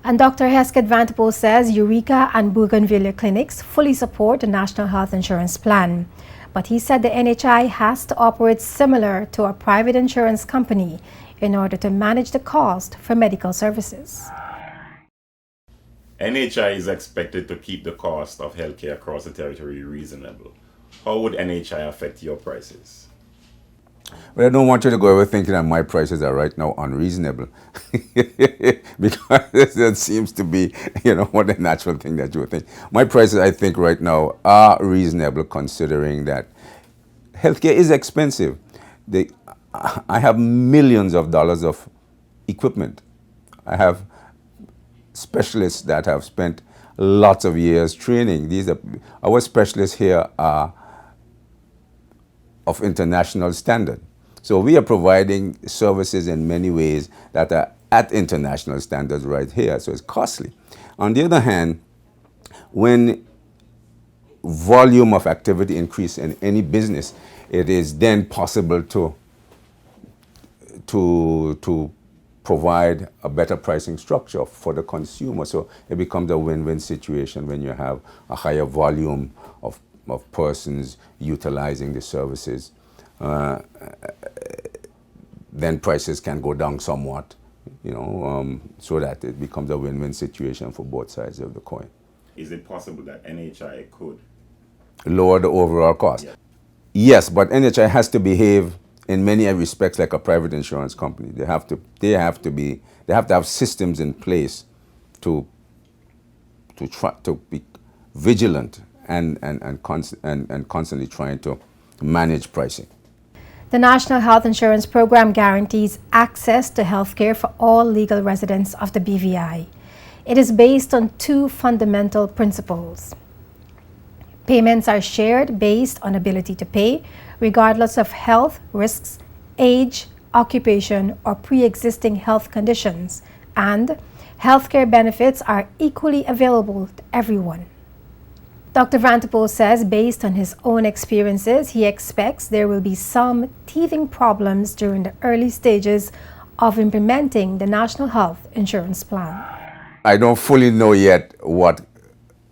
And Dr. Hesketh Vanterpool says Eureka and Bougainvillea clinics fully support the National Health Insurance Plan. But he said the NHI has to operate similar to a private insurance company in order to manage the cost for medical services. NHI is expected to keep the cost of healthcare across the territory reasonable. How would NHI affect your prices? Well, I don't want you to go over thinking that my prices are right now unreasonable, because that seems to be, what the natural thing that you would think. My prices, I think, right now are reasonable, considering that healthcare is expensive. I have millions of dollars of equipment. I have specialists that have spent lots of years training. Our specialists here are of international standard. So we are providing services in many ways that are at international standards right here, so it's costly. On the other hand, when volume of activity increase in any business, it is then possible to provide a better pricing structure for the consumer. So it becomes a win-win situation when you have a higher volume of persons utilizing the services. Then prices can go down somewhat, so that it becomes a win-win situation for both sides of the coin. Is it possible that NHI could lower the overall cost? Yeah. Yes, but NHI has to behave in many respects like a private insurance company. They have to have systems in place to try to be vigilant and constantly trying to manage pricing. The National Health Insurance Program guarantees access to health care for all legal residents of the BVI. It is based on two fundamental principles. Payments are shared based on ability to pay, regardless of health risks, age, occupation, or pre-existing health conditions, and healthcare benefits are equally available to everyone. Dr. Vanterpool says based on his own experiences, he expects there will be some teething problems during the early stages of implementing the National Health Insurance Plan. I don't fully know yet what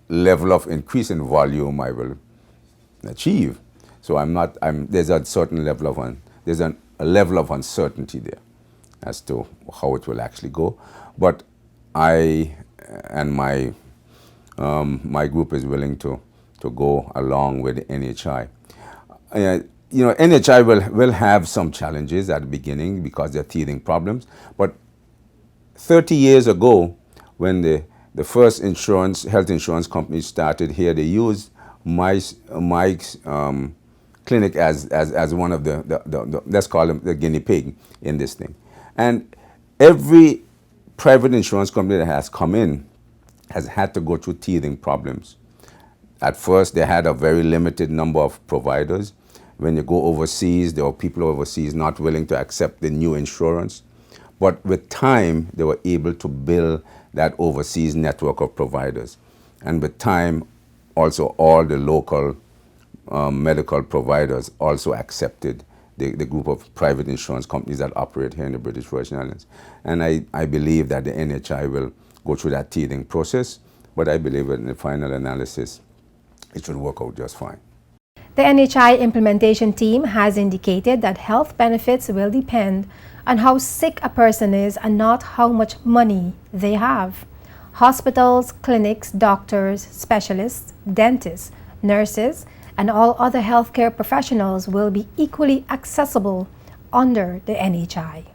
level of increase in volume I will achieve. So there's a certain level of a level of uncertainty there as to how it will actually go. But I and my group is willing to go along with the NHI. NHI will have some challenges at the beginning because they're teething problems. But 30 years ago, when the first health insurance company started here, they used my clinic as one of the let's call them the guinea pig in this thing. And every private insurance company that has come in has had to go through teething problems. At first, they had a very limited number of providers. When you go overseas, there were people overseas not willing to accept the new insurance. But with time, they were able to build that overseas network of providers. And with time, also all the local medical providers also accepted the group of private insurance companies that operate here in the British Virgin Islands. And I believe that the NHI will go through that teething process, but I believe in the final analysis, it should work out just fine. The NHI implementation team has indicated that health benefits will depend on how sick a person is and not how much money they have. Hospitals, clinics, doctors, specialists, dentists, nurses, and all other healthcare professionals will be equally accessible under the NHI.